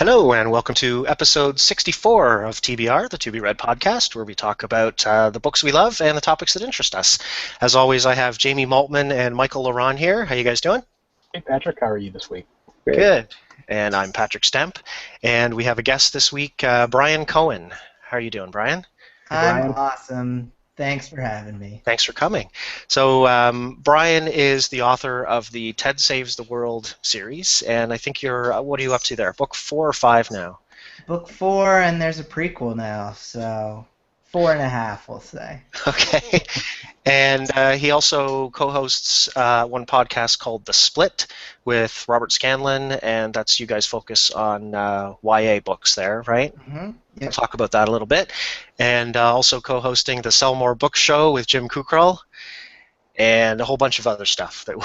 Hello, and welcome to episode 64 of TBR, the To Be Read podcast, where we talk about the books we love and the topics that interest us. As always, I have Jamie Maltman and Michael Ronn here. How you guys doing? Hey, Patrick, how are you this week? Great. Good. And I'm Patrick Stemp, and we have a guest this week, Bryan Cohen. How are you doing, Bryan? I'm awesome. Thanks for having me. Thanks for coming. So Bryan is the author of the Ted Saves the World series, and I think you're, what are you up to there? Book 4 or 5 now? Book 4, and there's a prequel now, so 4.5, we'll say. Okay. And he also co-hosts one podcast called The Split with Robert Scanlon, and that's you guys focus on YA books there, right? Mm-hmm. Yep. We'll talk about that a little bit. And also co-hosting the Sell More Book Show with Jim Kukral, and a whole bunch of other stuff that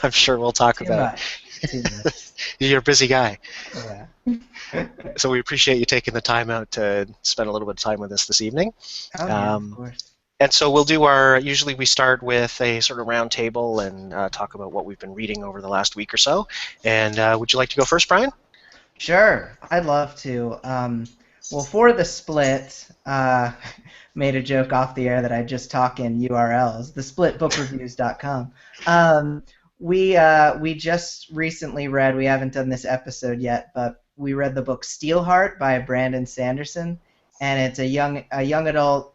I'm sure we'll talk about. Too much. You're a busy guy. Yeah. So we appreciate you taking the time out to spend a little bit of time with us this evening. Oh, yeah, of course. And so we'll do usually we start with a sort of round table and talk about what we've been reading over the last week or so. And would you like to go first, Bryan? Sure, I'd love to. Well, for The Split, made a joke off the air that I just talk in URLs, thesplitbookreviews.com. We just recently read, we haven't done this episode yet, but we read the book Steelheart by Brandon Sanderson, and it's a young adult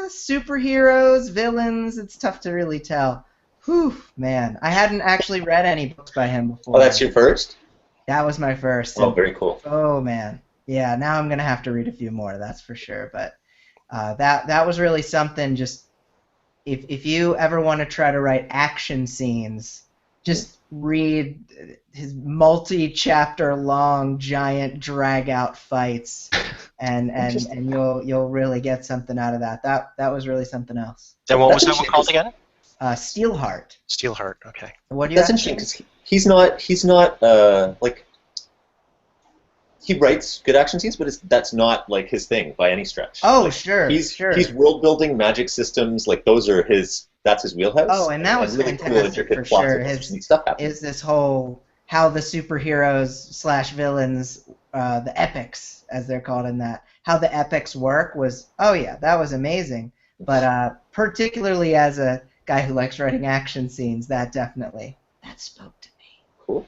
superheroes, villains, it's tough to really tell. Whew, man. I hadn't actually read any books by him before. Oh, that's your first? That was my first. Oh, very cool. Oh, man. Yeah, now I'm going to have to read a few more, that's for sure. But that was really something. Just if you ever want to try to write action scenes, just read his multi-chapter long, giant, drag-out fights, and you'll really get something out of that. That was really something else. And what was that one called again? Steelheart. Steelheart. Okay. What do you? That's interesting because he's not like he writes good action scenes, but that's not like his thing by any stretch. Oh, like, sure. He's sure. world building, magic systems, like those are his. That's his wheelhouse. Oh, and that was really fantastic cool, intricate for plots sure. and interesting stuff happens. Is this whole how the superheroes / villains, the epics as they're called in that, how the epics work was, oh yeah, that was amazing. But particularly as a guy who likes writing action scenes, that spoke to me. Cool.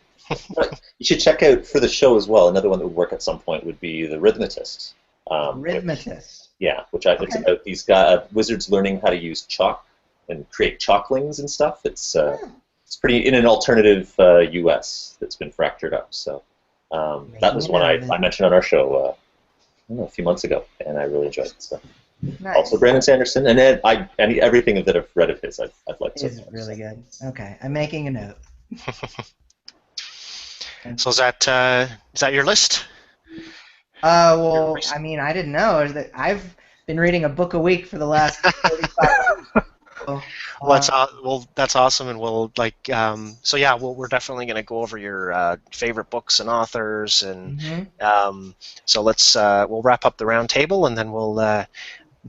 You should check out for the show as well. Another one that would work at some point would be The Rhythmatist. Rhythmatist. It's about these wizards learning how to use chalk and create chalklings and stuff. It's pretty in an alternative U.S. that's been fractured up. So that was one I mentioned on our show a few months ago, and I really enjoyed it. So. Nice. Also Brandon Sanderson, and then everything that I've read of his, I've liked so It's far. really good. Okay, I'm making a note. So is that your list? Well, I mean, I didn't know that I've been reading a book a week for the last 35 Well, that's awesome, and we'll we're definitely going to go over your favorite books and authors, and so we'll wrap up the round table, and then we'll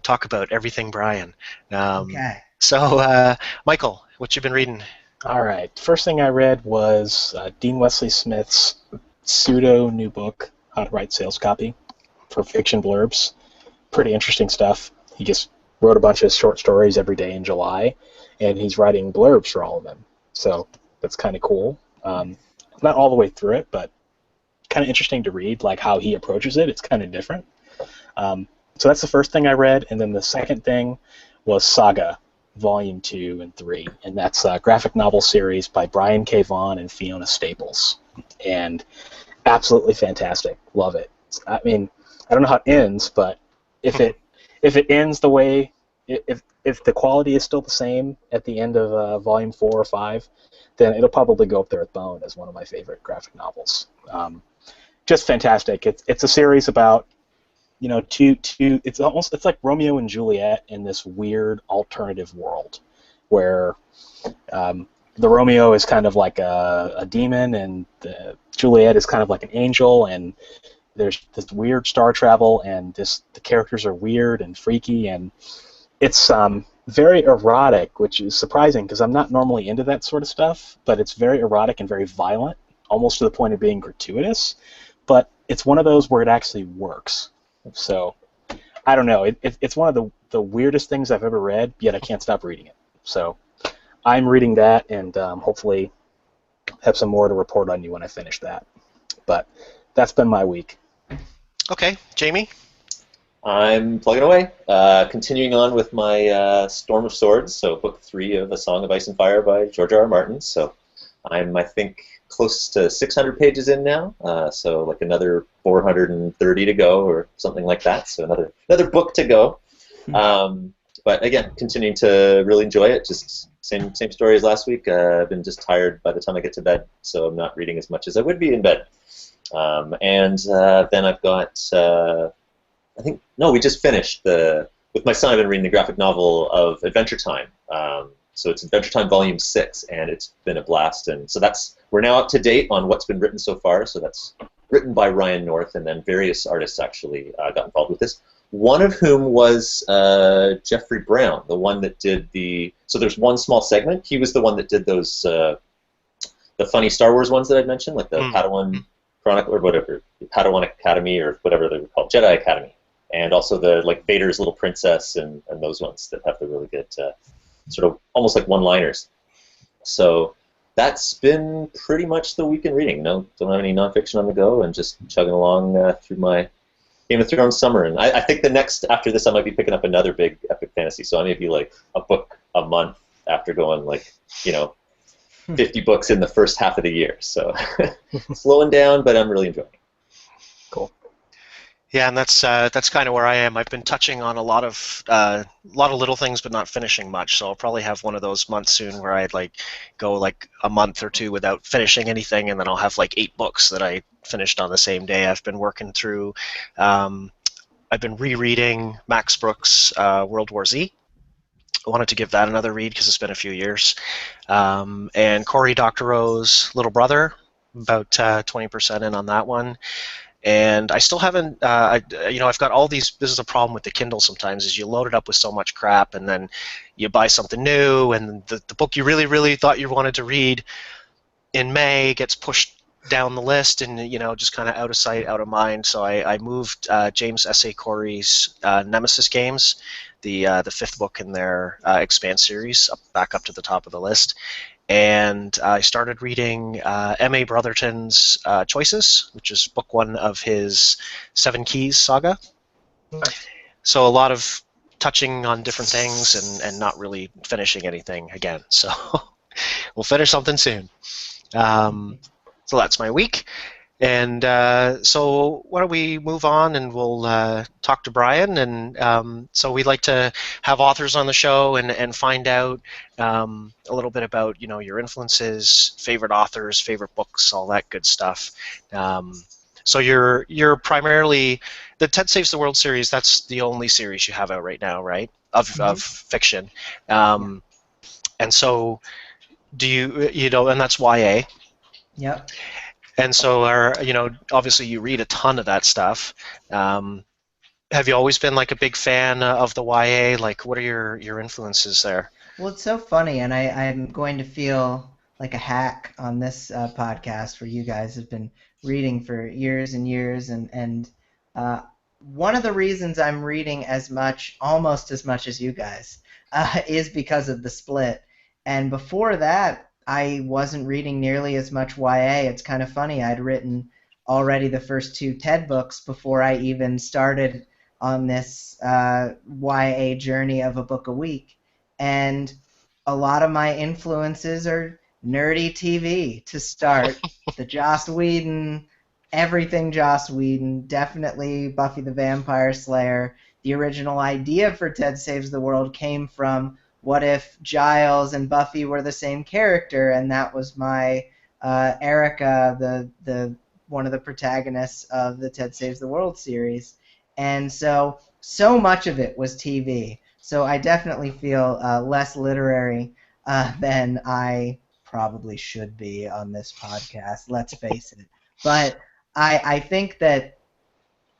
talk about everything Bryan. Okay. So, Michael, what you been reading? All right. First thing I read was Dean Wesley Smith's pseudo new book, How to Write Sales Copy for Fiction Blurbs. Pretty interesting stuff. He just wrote a bunch of short stories every day in July, and he's writing blurbs for all of them. So that's kind of cool. Not all the way through it, but kind of interesting to read, like how he approaches it. It's kind of different. So that's the first thing I read, and then the second thing was Saga, Volume 2 and 3, and that's a graphic novel series by Brian K. Vaughan and Fiona Staples, and absolutely fantastic. Love it. I mean, I don't know how it ends, but if it ends the way, if the quality is still the same at the end of Volume 4 or 5, then it'll probably go up there with Bone as one of my favorite graphic novels. Just fantastic. It's a series about, it's like Romeo and Juliet in this weird alternative world where the Romeo is kind of like a demon and the Juliet is kind of like an angel, and there's this weird star travel, and the characters are weird and freaky, and it's very erotic, which is surprising because I'm not normally into that sort of stuff, but it's very erotic and very violent, almost to the point of being gratuitous. but it's one of those where it actually works. So I don't know. It's one of the weirdest things I've ever read, yet I can't stop reading it. So I'm reading that, and hopefully have some more to report on you when I finish that. But that's been my week. Okay, Jamie? I'm plugging away, continuing on with my Storm of Swords, so book 3 of A Song of Ice and Fire by George R. R. Martin. So I'm, I think, close to 600 pages in now, so like another 430 to go or something like that. So another book to go. But again, continuing to really enjoy it. Just same story as last week. I've been just tired by the time I get to bed, so I'm not reading as much as I would be in bed. And then I've got, we just finished with my son, I've been reading the graphic novel of Adventure Time. So it's Adventure Time Volume 6, and it's been a blast. And so we're now up to date on what's been written so far. So that's written by Ryan North, and then various artists actually got involved with this. One of whom was Jeffrey Brown, the one that did so there's one small segment. He was the one that did those, the funny Star Wars ones that I mentioned, like the Padawan Chronicle or whatever, Padawan Academy or whatever they were called, Jedi Academy. And also the Vader's Little Princess and those ones that have the really good sort of almost like one-liners. So that's been pretty much the week in reading. No, don't have any nonfiction on the go, and just chugging along through my Game of Thrones summer. And I think the next after this, I might be picking up another big epic fantasy. So I may be like a book a month after going 50 books in the first half of the year. So slowing down, but I'm really enjoying it. Cool. Yeah, and that's kind of where I am. I've been touching on a lot of little things, but not finishing much. So I'll probably have one of those months soon where I'd go a month or two without finishing anything, and then I'll have 8 books that I finished on the same day. I've been working through. I've been rereading Max Brooks' World War Z. I wanted to give that another read because it's been a few years. And Cory Doctorow's Little Brother, about 20% in on that one. And I still haven't, I've got all these, this is a problem with the Kindle sometimes, is you load it up with so much crap, and then you buy something new, and the book you really, really thought you wanted to read in May gets pushed down the list, and just kind of out of sight, out of mind. So I moved James S.A. Corey's Nemesis Games, the 5th book in their Expanse series, back up to the top of the list. And I started reading M.A. Brotherton's Choices, which is book 1 of his Seven Keys saga. So a lot of touching on different things and not really finishing anything again. So we'll finish something soon. So that's my week. And so why don't we move on, and we'll talk to Bryan. And so we'd like to have authors on the show and find out a little bit about your influences, favorite authors, favorite books, all that good stuff. So you're primarily the Ted Saves the World series. That's the only series you have out right now, right? Of fiction. And so do you and that's YA. Yep. And so, obviously you read a ton of that stuff. Have you always been a big fan of the YA? What are your influences there? Well, it's so funny, and I'm going to feel like a hack on this podcast where you guys have been reading for years and years, and one of the reasons I'm reading almost as much as you guys, is because of the split. And before that, I wasn't reading nearly as much YA. It's kind of funny. I'd written already the first 2 TED books before I even started on this YA journey of a book a week. And a lot of my influences are nerdy TV to start. The Joss Whedon, everything Joss Whedon, definitely Buffy the Vampire Slayer. The original idea for Ted Saves the World came from what if Giles and Buffy were the same character, and that was my Erica, the one of the protagonists of the Ted Saves the World series. And so much of it was TV. So I definitely feel less literary than I probably should be on this podcast, let's face it. But I think that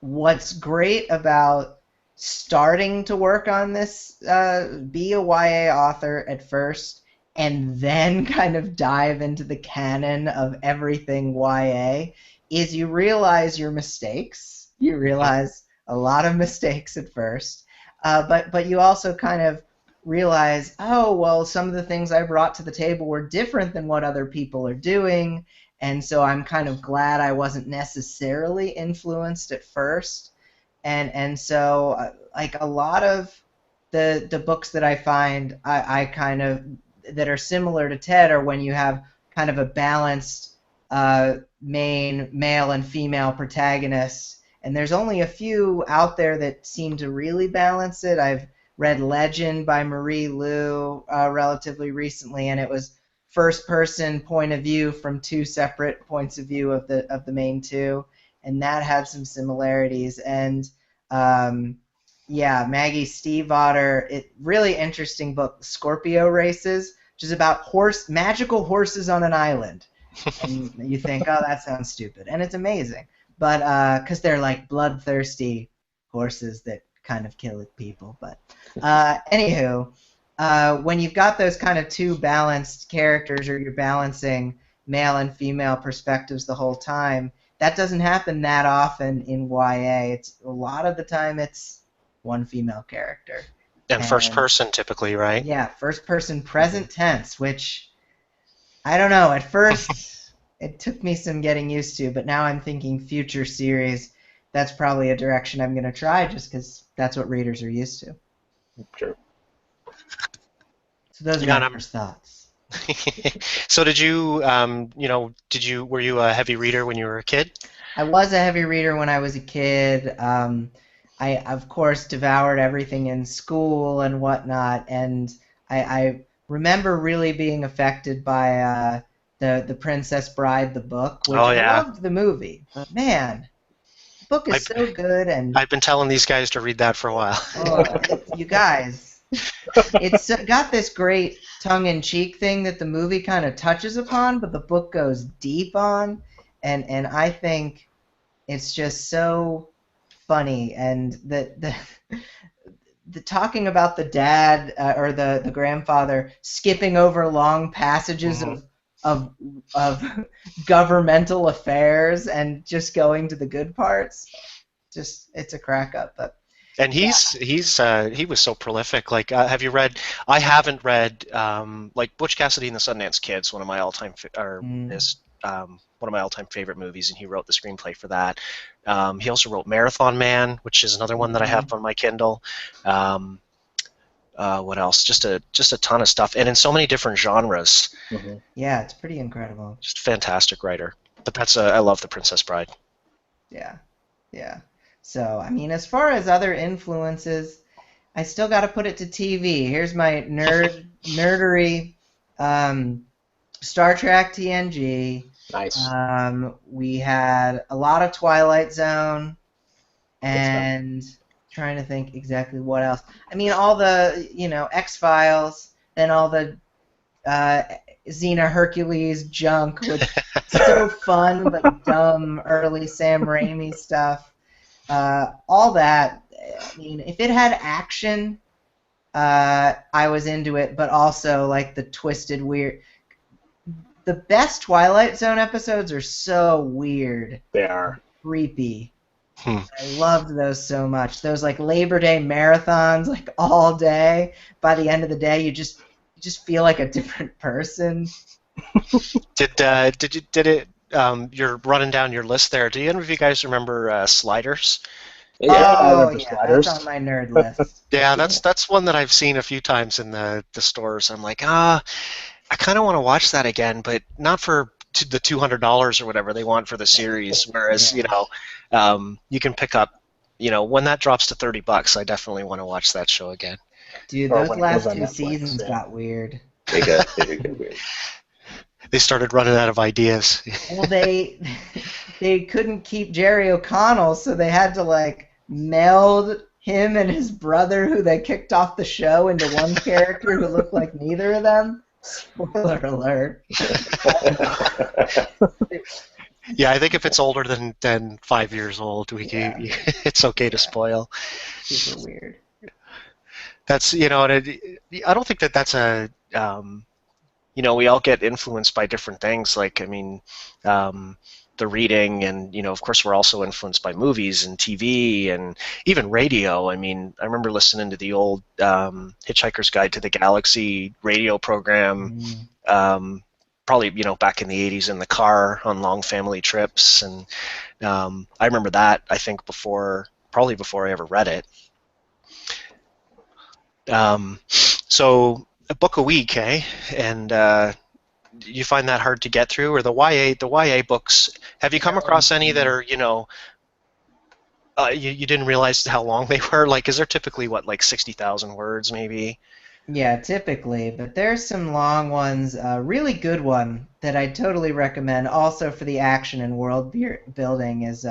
what's great about starting to work on this, be a YA author at first, and then kind of dive into the canon of everything YA, is you realize your mistakes. You realize a lot of mistakes at first, but you also kind of realize, oh, well, some of the things I brought to the table were different than what other people are doing, and so I'm kind of glad I wasn't necessarily influenced at first. And so like a lot of the books that I find I kind of that are similar to Ted are when you have kind of a balanced main male and female protagonist, and there's only a few out there that seem to really balance it. I've read Legend by Marie Lu relatively recently, and it was first person point of view from two separate points of view of the main two, and that had some similarities. And yeah, Maggie Stiefvater, really interesting book, Scorpio Races, which is about magical horses on an island. And you think, oh, that sounds stupid, and it's amazing. But because they're like bloodthirsty horses that kind of kill people. But anywho, when you've got those kind of two balanced characters, or you're balancing male and female perspectives the whole time, that doesn't happen that often in YA. It's a lot of the time it's one female character. And first person typically, right? Yeah, first person present tense, which I don't know. At first, it took me some getting used to, but now I'm thinking future series. That's probably a direction I'm going to try, just because that's what readers are used to. Sure. So those are my first thoughts. So did you, were you a heavy reader when you were a kid? I was a heavy reader when I was a kid. I, of course, devoured everything in school and whatnot, and I remember really being affected by the Princess Bride, the book, which I loved the movie. But man, the book is so good, and I've been telling these guys to read that for a while. Oh, you guys, it's got this great tongue-in-cheek thing that the movie kind of touches upon, but the book goes deep on, and I think it's just so funny, and the talking about the dad or the grandfather skipping over long passages of governmental affairs and just going to the good parts, just it's a crack up. But and he was so prolific. Like, have you read? I haven't read like Butch Cassidy and the Sundance Kid's one of my all-time one of my all-time favorite movies, and he wrote the screenplay for that. He also wrote Marathon Man, which is another one that I have on my Kindle. What else? Just a ton of stuff, and in so many different genres. Yeah, it's pretty incredible. Just a fantastic writer. But I love The Princess Bride. Yeah. So, I mean, as far as other influences, I still got to put it to TV. Here's my nerdery. Star Trek TNG. Nice. We had a lot of Twilight Zone, and trying to think exactly what else. I mean, all the X-Files, and all the Xena Hercules junk, which is so fun but dumb early Sam Raimi stuff. All that. I mean, if it had action, I was into it, but also like the twisted, weird. The best Twilight Zone episodes are so weird. They are. Creepy. I loved those so much. Those like Labor Day marathons, like all day. By the end of the day, you just feel like a different person. You're running down your list there. Do any of you guys remember Sliders? Yeah, Sliders. That's on my nerd list. Yeah, that's one that I've seen a few times in the stores. I'm like, I kind of want to watch that again, but not for the $200 or whatever they want for the series. Whereas, you can pick up, when that drops to $30, I definitely want to watch that show again. Dude, those last two seasons got weird. They got weird. They started running out of ideas. Well, they couldn't keep Jerry O'Connell, so they had to like meld him and his brother, who they kicked off the show, into one character who looked like neither of them. Spoiler alert. Yeah, I think if it's older than 5 years old, it's okay to spoil. Super weird. That's I don't think that's a we all get influenced by different things. Like, I mean, the reading, and of course we're also influenced by movies and TV and even radio. I mean, I remember listening to the old Hitchhiker's Guide to the Galaxy radio program, probably back in the 80s in the car on long family trips, and I remember that, I think, probably before I ever read it. So a book a week, eh? And you find that hard to get through? Or the YA books, have you come across any that are, you didn't realize how long they were? Like, is there typically, like 60,000 words maybe? Yeah, typically, but there's some long ones. A really good one that I totally recommend, also for the action and world building, is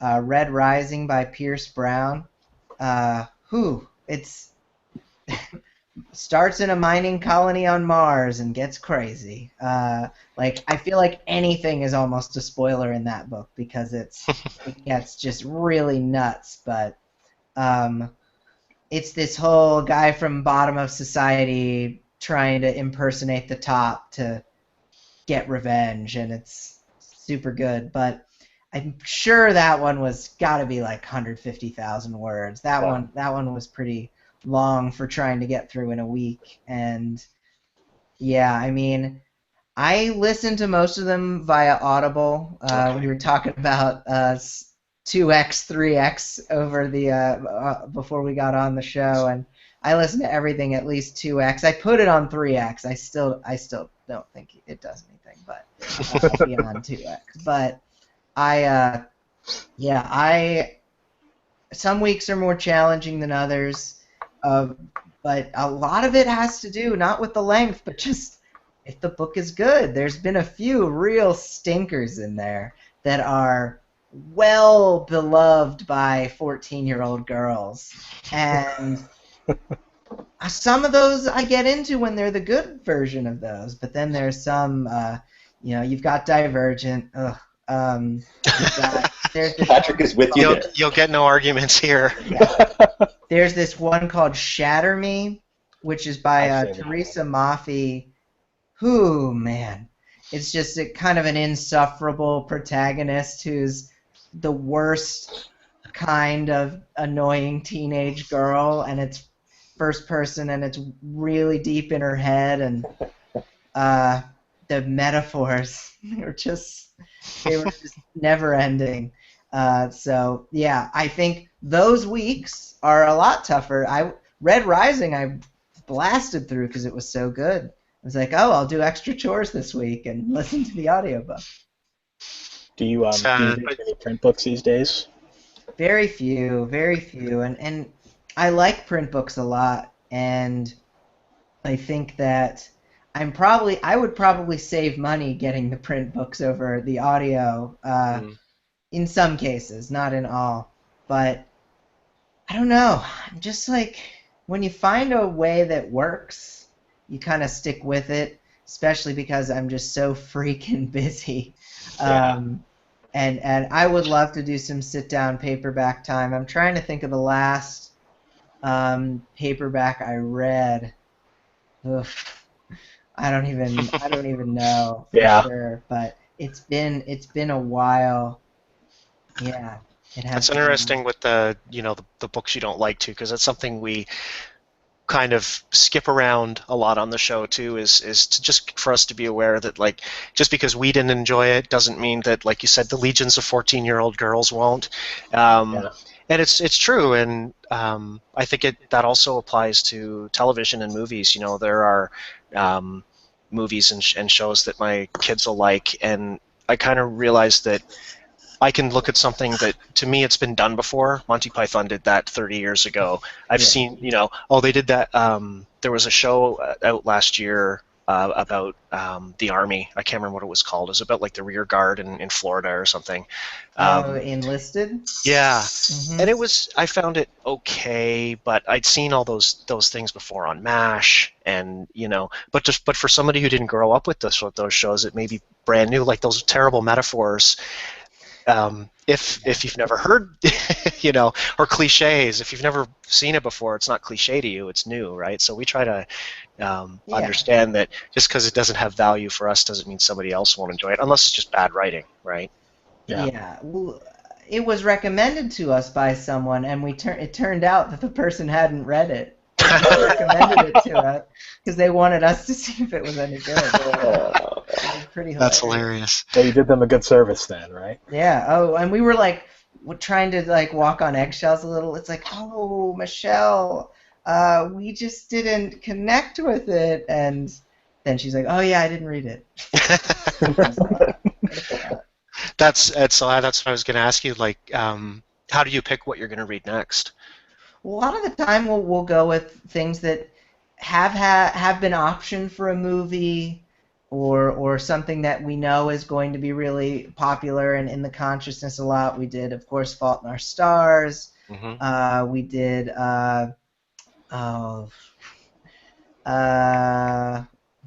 Red Rising by Pierce Brown. It's starts in a mining colony on Mars and gets crazy. Like, I feel like anything is almost a spoiler in that book because it gets just really nuts. But it's this whole guy from bottom of society trying to impersonate the top to get revenge, and it's super good. But I'm sure that one was got to be like 150,000 words. That one was pretty long for trying to get through in a week. And yeah, I mean, I listened to most of them via Audible. We were talking about 2x, 3x over the before we got on the show, and I listened to everything at least 2x. I put it on 3x. I still don't think it does anything, but beyond 2x. But some weeks are more challenging than others. But a lot of it has to do not with the length, but just if the book is good. There's been a few real stinkers in there that are well beloved by 14-year-old girls, and some of those I get into when they're the good version of those. But then there's some, you've got Divergent. Patrick is with you. You'll get no arguments here. Yeah. There's this one called Shatter Me, which is by Teresa Maffei. Who, man, it's just kind of an insufferable protagonist who's the worst kind of annoying teenage girl, and it's first person, and it's really deep in her head, and the metaphors were just never ending. So yeah, I think those weeks are a lot tougher. Red Rising I blasted through because it was so good. I was like, I'll do extra chores this week and listen to the audiobook. Do you read any print books these days? Very few, and I like print books a lot, and I think that I would probably save money getting the print books over the audio. In some cases, not in all. But I don't know. I'm just like, when you find a way that works, you kind of stick with it, especially because I'm just so freaking busy. Yeah. And I would love to do some sit-down paperback time. I'm trying to think of the last paperback I read. Oof. I don't even know for sure, but it's been a while. Yeah, it has. That's interesting with the books you don't like to, because that's something we kind of skip around a lot on the show too. Is to just for us to be aware that, like, just because we didn't enjoy it doesn't mean that, like you said, the legions of 14-year-old girls won't. And it's true, and I think that also applies to television and movies. There are movies and shows that my kids will like, and I kind of realized that I can look at something that, to me, it's been done before. Monty Python did that 30 years ago. I've seen, they did that. There was a show out last year about the Army. I can't remember what it was called. It was about, like, the rear guard in Florida or something. Enlisted? Yeah. Mm-hmm. And I found it okay, but I'd seen all those things before on MASH, and, but for somebody who didn't grow up with those shows, it may be brand new, like those terrible metaphors. if you've never heard, or cliches. If you've never seen it before, it's not cliche to you. It's new, right? So we try to understand that just because it doesn't have value for us doesn't mean somebody else won't enjoy it, unless it's just bad writing, right? Yeah. Well, it was recommended to us by someone, and it turned out that the person hadn't read it. They just recommended it to us because they wanted us to see if it was any good. It was pretty hilarious. That's hilarious. So you did them a good service then, right? Yeah. Oh, and we were like trying to like walk on eggshells a little. It's like, oh, Michelle, we just didn't connect with it, and then she's like, oh yeah, I didn't read it. That's what I was going to ask you. Like, how do you pick what you're going to read next? Well, a lot of the time we'll go with things that have been optioned for a movie, or something that we know is going to be really popular and in the consciousness a lot. We did, of course, Fault in Our Stars. Mm-hmm. We did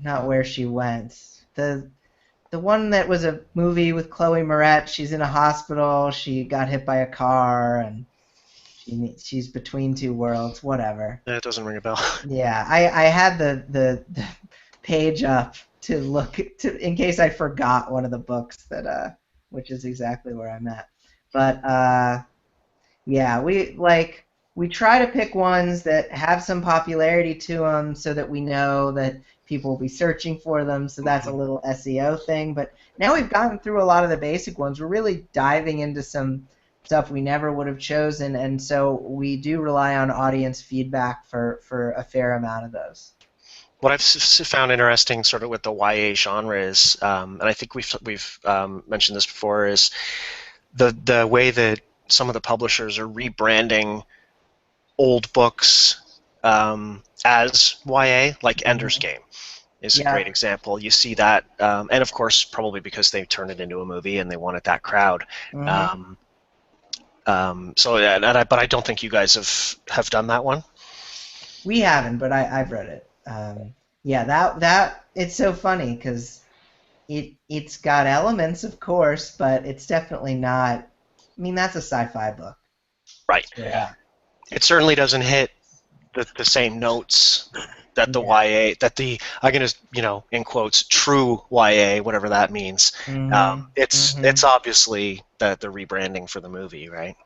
not Where She Went. The one that was a movie with Chloe Moretz. She's in a hospital. She got hit by a car, and she's between two worlds. Whatever. That doesn't ring a bell. Yeah, I had the page up to look in case I forgot one of the books which is exactly where I'm at. But yeah, we try to pick ones that have some popularity to them so that we know that people will be searching for them, so that's a little SEO thing. But now we've gotten through a lot of the basic ones. We're really diving into some stuff we never would have chosen, and so we do rely on audience feedback for a fair amount of those. What I've found interesting sort of with the YA genre is, and I think we've mentioned this before, is the way that some of the publishers are rebranding old books as YA, like Ender's Game is a great example. You see that, and of course, probably because they turned it into a movie and they wanted that crowd. Mm-hmm. But I don't think you guys have done that one. We haven't, but I've read it. Yeah, that it's so funny because it's got elements, of course, but it's definitely not. I mean, that's a sci-fi book. Right. Yeah. It certainly doesn't hit the same notes that the YA, that the, I'm going to, in quotes, true YA, whatever that means. Mm-hmm. It's obviously the rebranding for the movie, right?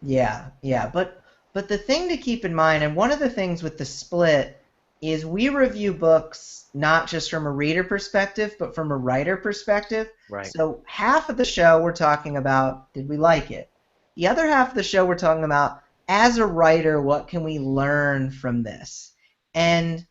Yeah. But the thing to keep in mind, and one of the things with the split, is we review books not just from a reader perspective, but from a writer perspective. Right. So half of the show we're talking about, did we like it? The other half of the show we're talking about, as a writer, what can we learn from this? And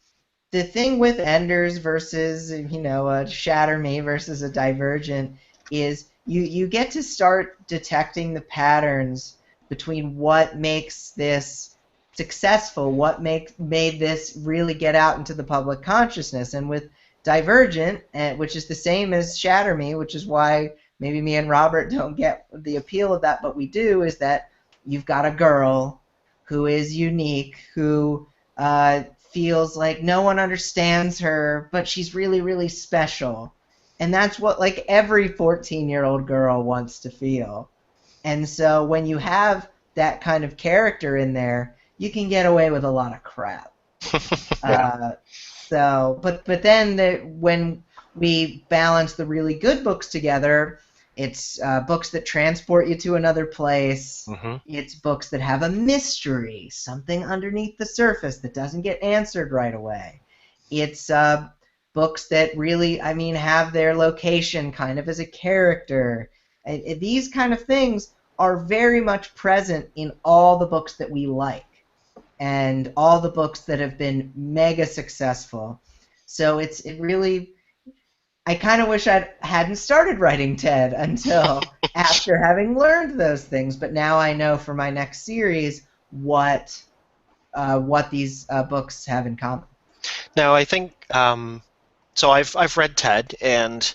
the thing with Enders versus, a Shatter Me versus a Divergent is you get to start detecting the patterns between what makes this successful, what made this really get out into the public consciousness. And with Divergent, which is the same as Shatter Me, which is why maybe me and Robert don't get the appeal of that, but we do, is that you've got a girl who is unique, who feels like no one understands her, but she's really, really special. And that's what every 14-year-old girl wants to feel. And so when you have that kind of character in there, you can get away with a lot of crap. But then when we balance the really good books together, it's books that transport you to another place. Mm-hmm. It's books that have a mystery, something underneath the surface that doesn't get answered right away. It's books that really, have their location kind of as a character. These kind of things are very much present in all the books that we like and all the books that have been mega successful. So it really, I kind of wish I hadn't started writing Ted until after having learned those things. But now I know for my next series what these books have in common. Now I think so. I've read Ted, and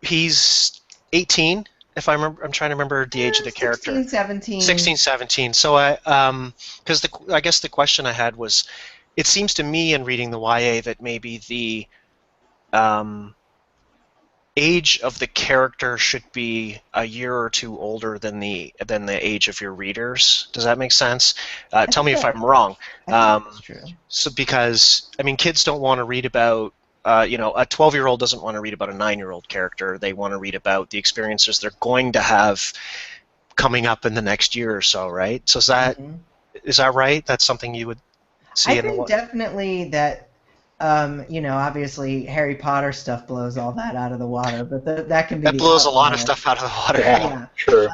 he's 18. If I remember, I'm trying to remember the age of the character. 16, 17. 16, 17. So because I guess the question I had was, it seems to me in reading the YA that maybe the age of the character should be a year or two older than the age of your readers. Does that make sense? Tell me if I'm wrong. I think that's true. So because I mean, kids don't want to read about you know, a 12-year-old doesn't want to read about a 9-year-old character. They want to read about the experiences they're going to have coming up in the next year or so, right? So is that right? That's something you would see I in the think definitely that, you know, obviously Harry Potter stuff blows all that out of the water, but that can be that the blows a lot of outlier. stuff out of the water. Yeah, sure.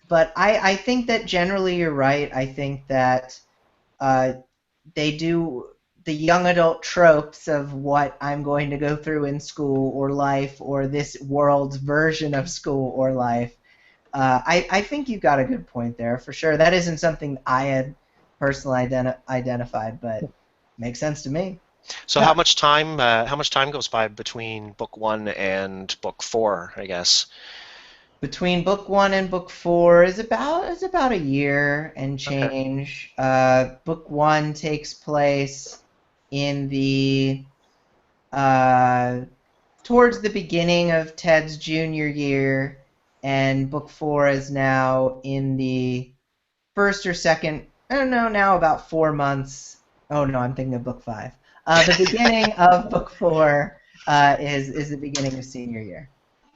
But I think that generally you're right. I think that they do the young adult tropes of what I'm going to go through in school or life or this world's version of school or life. I think you've got a good point there for sure. That isn't something I had personally identified, but makes sense to me. So how much time goes by between book 1 and book 4, I guess? Between book 1 and book 4 is about a year and change. Okay. Book 1 takes place in the towards the beginning of Ted's junior year, and book 4 is now in the first or second. I don't know, now about 4 months. Oh no, I'm thinking of book 5. The beginning of book 4 is the beginning of senior year.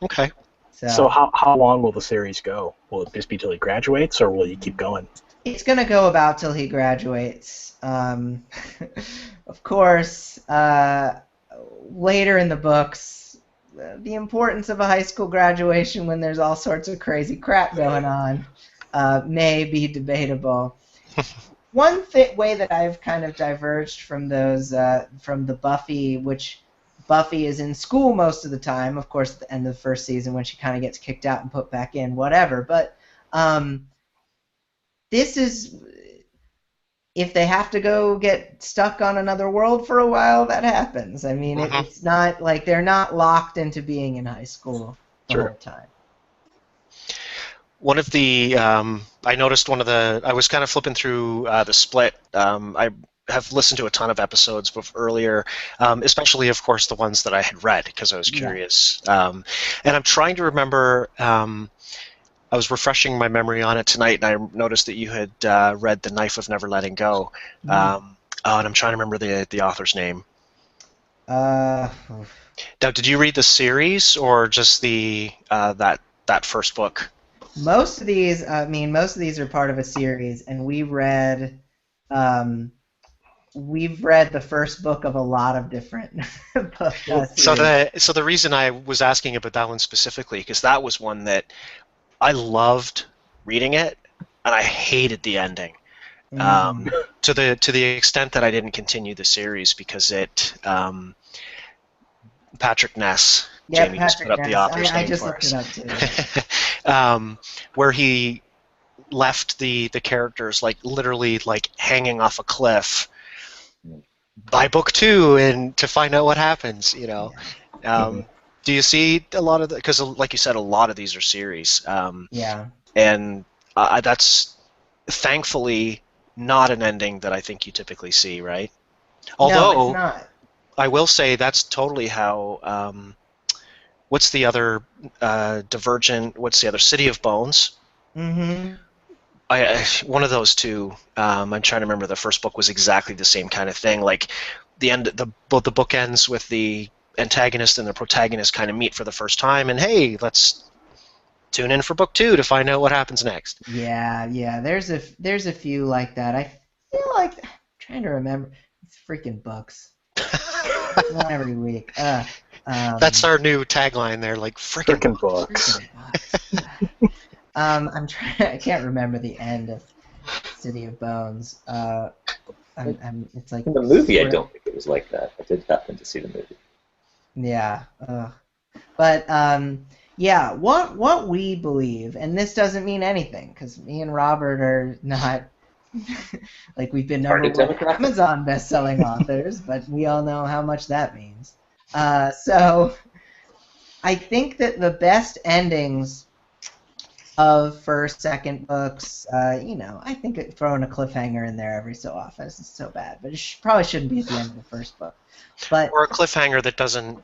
Okay. So how long will the series go? Will it just be till he graduates, or will you keep going? It's going to go about till he graduates. Of course, later in the books, the importance of a high school graduation when there's all sorts of crazy crap going on may be debatable. One way that I've kind of diverged from those, from the Buffy, which Buffy is in school most of the time, of course, at the end of the first season when she kind of gets kicked out and put back in, whatever. But this is, if they have to go get stuck on another world for a while, that happens. I mean, it's not like they're not locked into being in high school the whole time. One of the, I noticed I was kind of flipping through the Split. I have listened to a ton of episodes earlier, especially, of course, the ones that I had read because I was curious. And I'm trying to remember, I was refreshing my memory on it tonight, and I noticed that you had read The Knife of Never Letting Go. And I'm trying to remember the author's name. Now, did you read the series or just that first book? Most of these are part of a series, and we've read the first book of a lot of different books. So the reason I was asking about that one specifically, because that was one that I loved reading it, and I hated the ending. To the extent that I didn't continue the series because Patrick Ness. Yeah, Jamie just put up the author's name just for looked us. it up too. Where he left the characters like literally like hanging off a cliff by book 2 and to find out what happens, you know. Do you see a lot of the, because like you said, a lot of these are series. And that's thankfully not an ending that I think you typically see, right? Although, no, it's not. I will say that's totally how. What's the other Divergent? What's the other? City of Bones. Mm-hmm. One of those two. I'm trying to remember. The first book was exactly the same kind of thing. Like the end. The book ends with the antagonist and the protagonist kind of meet for the first time, and hey, let's tune in for book 2 to find out what happens next. Yeah. There's a few like that. I feel like I'm trying to remember. It's freaking books. One every week. That's our new tagline there, like frickin' books. I'm trying. I can't remember the end of City of Bones. It's like in the movie. I don't think it was like that. I did happen to see the movie. Yeah, but yeah. What we believe, and this doesn't mean anything because me and Robert are not. Like we've been number one Amazon best-selling authors, but we all know how much that means. So I think that the best endings of first, second books, I think throwing a cliffhanger in there every so often isn't so bad, but it probably shouldn't be at the end of the first book. Or a cliffhanger that doesn't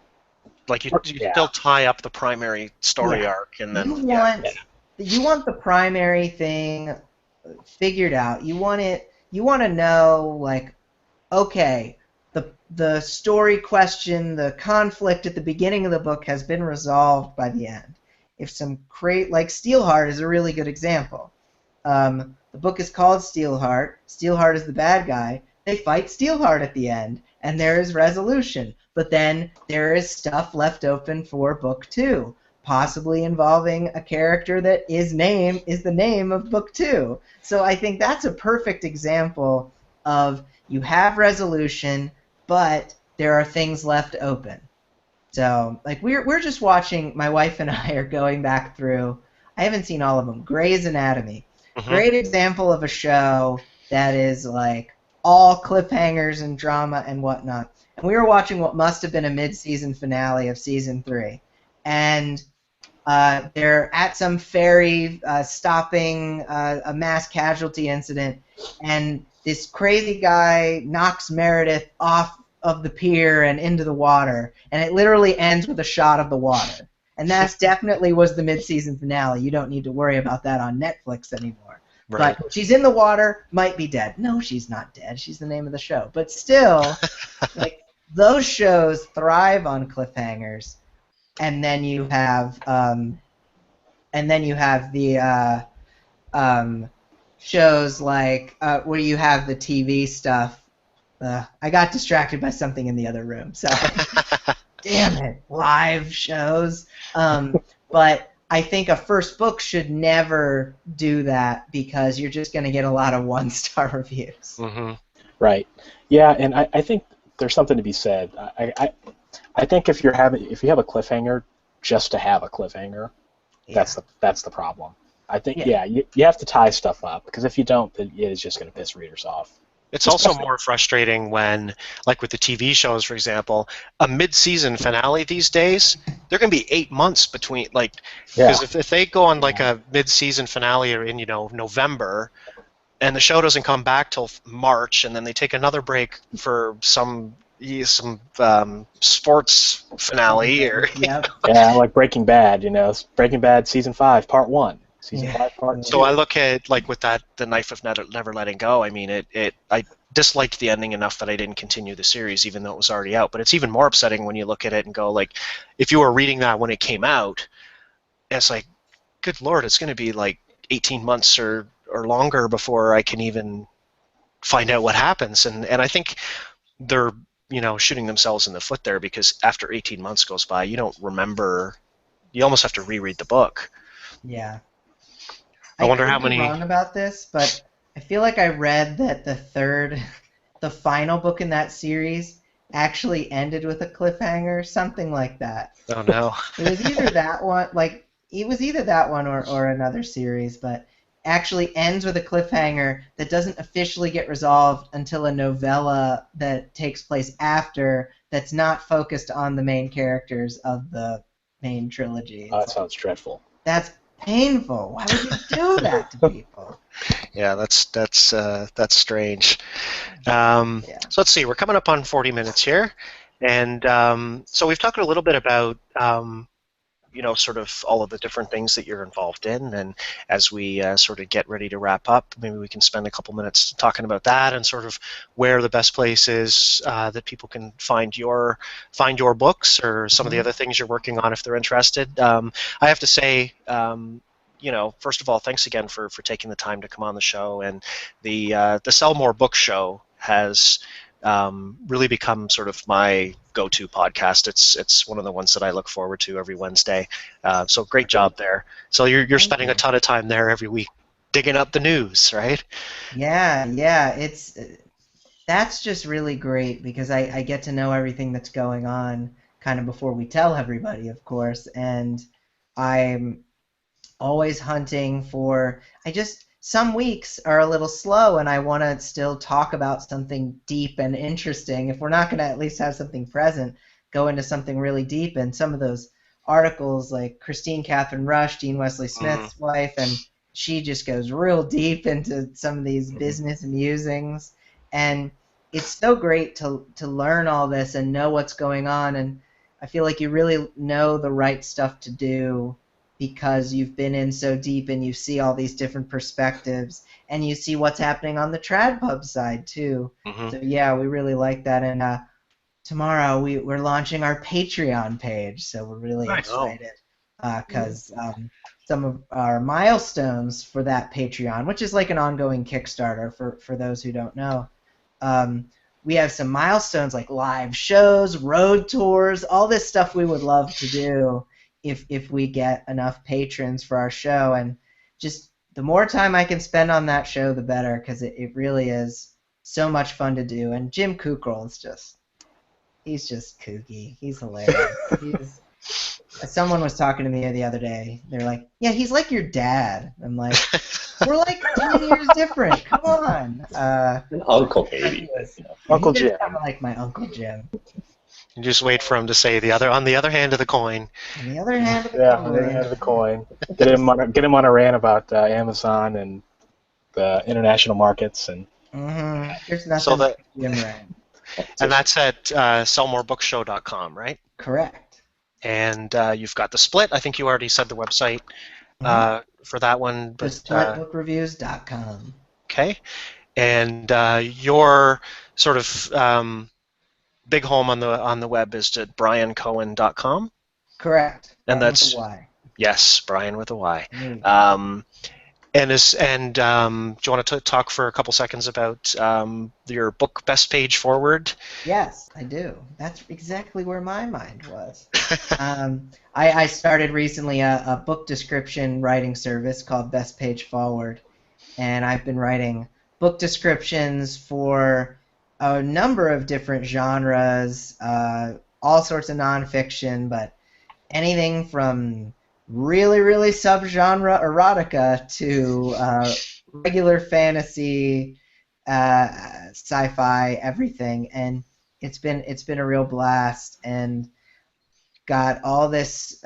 Like you still tie up the primary story arc, and then you want the primary thing figured out. You want to know, like, okay, the story question, the conflict at the beginning of the book has been resolved by the end. If like Steelheart is a really good example. The book is called Steelheart. Steelheart is the bad guy. They fight Steelheart at the end, and there is resolution. But then there is stuff left open for book 2, possibly involving a character that is the name of book 2. So I think that's a perfect example of you have resolution, but there are things left open. So, like, we're just watching, my wife and I are going back through, I haven't seen all of them, Grey's Anatomy. Great example of a show that is, like, all cliffhangers and drama and whatnot. And we were watching what must have been a mid-season finale of season 3. And they're at some ferry stopping a mass casualty incident, and this crazy guy knocks Meredith off of the pier and into the water, and it literally ends with a shot of the water. And that definitely was the mid-season finale. You don't need to worry about that on Netflix anymore. Right. But she's in the water, might be dead. No, she's not dead. She's the name of the show. But still, like, those shows thrive on cliffhangers. And then you have the shows like where you have the TV stuff. I got distracted by something in the other room. So, damn it, live shows. But I think a first book should never do that, because you're just going to get a lot of 1-star reviews. Mm-hmm. Right. Yeah, and I think there's something to be said. I think if you have a cliffhanger just to have a cliffhanger, that's the problem. I think you have to tie stuff up, because if you don't, then it's just going to piss readers off. It's also more frustrating when, like with the TV shows, for example, a mid-season finale these days, they're going to be 8 months between, like, because if they go on like a mid-season finale in November, and the show doesn't come back till March, and then they take another break for some sports finale, or like Breaking Bad. Breaking Bad season 5, part 1. Season 5, part 2. So I look at, like, with that, the Knife of Never Letting Go. I mean, I disliked the ending enough that I didn't continue the series, even though it was already out. But it's even more upsetting when you look at it and go, like, if you were reading that when it came out, it's like, good Lord, it's going to be like 18 months or longer before I can even find out what happens. And I think they're shooting themselves in the foot there, because after 18 months goes by, you don't remember. You almost have to reread the book. Yeah. I wonder how many. I'm wrong about this, but I feel like I read that the final book in that series actually ended with a cliffhanger, something like that. Oh no! It was either that one, or another series, but actually ends with a cliffhanger that doesn't officially get resolved until a novella that takes place after, that's not focused on the main characters of the main trilogy. That sounds dreadful. That's painful. Why would you do that to people? Yeah, that's strange. So let's see. We're coming up on 40 minutes here, and so we've talked a little bit about sort of all of the different things that you're involved in, and as we sort of get ready to wrap up, maybe we can spend a couple minutes talking about that, and sort of where the best place is that people can find your books, or some of the other things you're working on if they're interested. I have to say, first of all, thanks again for taking the time to come on the show, and the Sell More Book Show has really become sort of my go-to podcast. It's one of the ones that I look forward to every Wednesday. So great job there. So you're spending a ton of time there every week digging up the news, right? Yeah. That's just really great, because I get to know everything that's going on kind of before we tell everybody, of course, and I'm always hunting for. Some weeks are a little slow, and I want to still talk about something deep and interesting. If we're not going to at least have something present, go into something really deep. And some of those articles, like Christine Catherine Rush, Dean Wesley Smith's wife, and she just goes real deep into some of these business musings. And it's so great to learn all this and know what's going on. And I feel like you really know the right stuff to do because you've been in so deep and you see all these different perspectives and you see what's happening on the trad pub side too. Mm-hmm. So yeah, we really like that. And tomorrow we're launching our Patreon page, so we're really excited because some of our milestones for that Patreon, which is like an ongoing Kickstarter for those who don't know, we have some milestones like live shows, road tours, all this stuff we would love to do if we get enough patrons for our show. And just the more time I can spend on that show, the better, because it really is so much fun to do. And Jim Kukral is he's just kooky. He's hilarious. Someone was talking to me the other day. They're like, yeah, he's like your dad. I'm like, we're like 10 years different. Come on. An uncle, maybe. Uncle Jim. Kind of like my Uncle Jim. You just wait for him to say on the other hand of the coin. On the other hand of the Yeah, coin. on the other hand of the coin. Get him on a rant about Amazon and the international markets and. Mm-hmm. There's nothing like Jim rant. And that's at sellmorebookshow.com, right? Correct. And you've got the split. I think you already said the website for that one. But splitbookreviews.com. Okay. And your sort of big home on the web is at bryancohen.com. Correct. And Bryan that's with a Y. Yes, Bryan with a Y. Mm. Do you want to talk for a couple seconds about your book Best Page Forward? Yes, I do. That's exactly where my mind was. I started recently a book description writing service called Best Page Forward, and I've been writing book descriptions for a number of different genres, all sorts of nonfiction, but anything from really, really subgenre erotica to regular fantasy, sci-fi, everything, and it's been a real blast, and got all this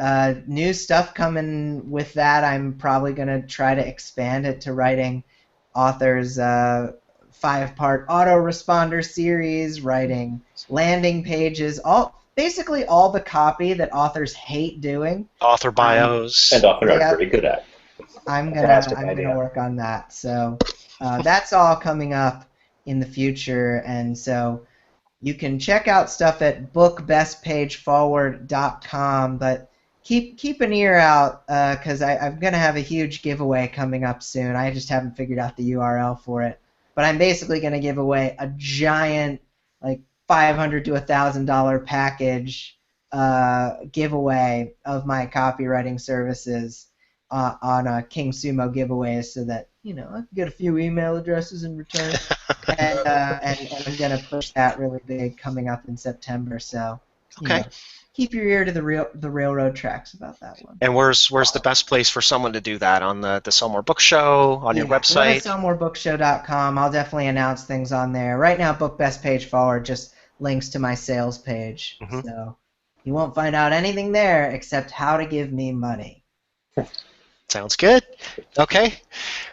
new stuff coming with that. I'm probably gonna try to expand it to writing authors' 5-part autoresponder series, writing landing pages, basically all the copy that authors hate doing. Author bios. And often are pretty good at. I'm gonna work on that. So that's all coming up in the future, and so you can check out stuff at bookbestpageforward.com, but keep an ear out because I'm gonna have a huge giveaway coming up soon. I just haven't figured out the URL for it, but I'm basically gonna give away a giant like $500 to $1,000 package giveaway of my copywriting services on a King Sumo giveaway, so that I can get a few email addresses in return, and I'm gonna push that really big coming up in September. So keep your ear to the railroad tracks about that one. And where's the best place for someone to do that? On the Sell More Book Show, on your website? sellmorebookshow.com. I'll definitely announce things on there. Right now, Book Best Page Forward just links to my sales page. Mm-hmm. So you won't find out anything there except how to give me money. Sounds good. Okay.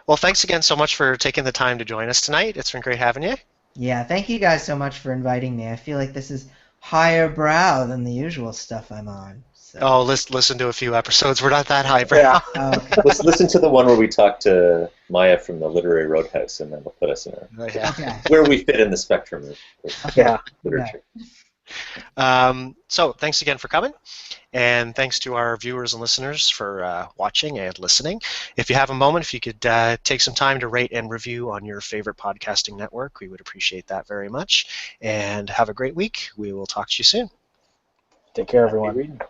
Well, thanks again so much for taking the time to join us tonight. It's been great having you. Yeah, thank you guys so much for inviting me. I feel like this is higher brow than the usual stuff I'm on. So. Oh, listen to a few episodes. We're not that highbrow. Yeah. Okay. Let's listen to the one where we talk to Maya from the Literary Roadhouse, and then we'll put us in where we fit in the spectrum of literature. So thanks again for coming, and thanks to our viewers and listeners for watching and listening. If you have a moment, if you could take some time to rate and review on your favorite podcasting network, we would appreciate that very much. And have a great week. We will talk to you soon. Take care, everyone.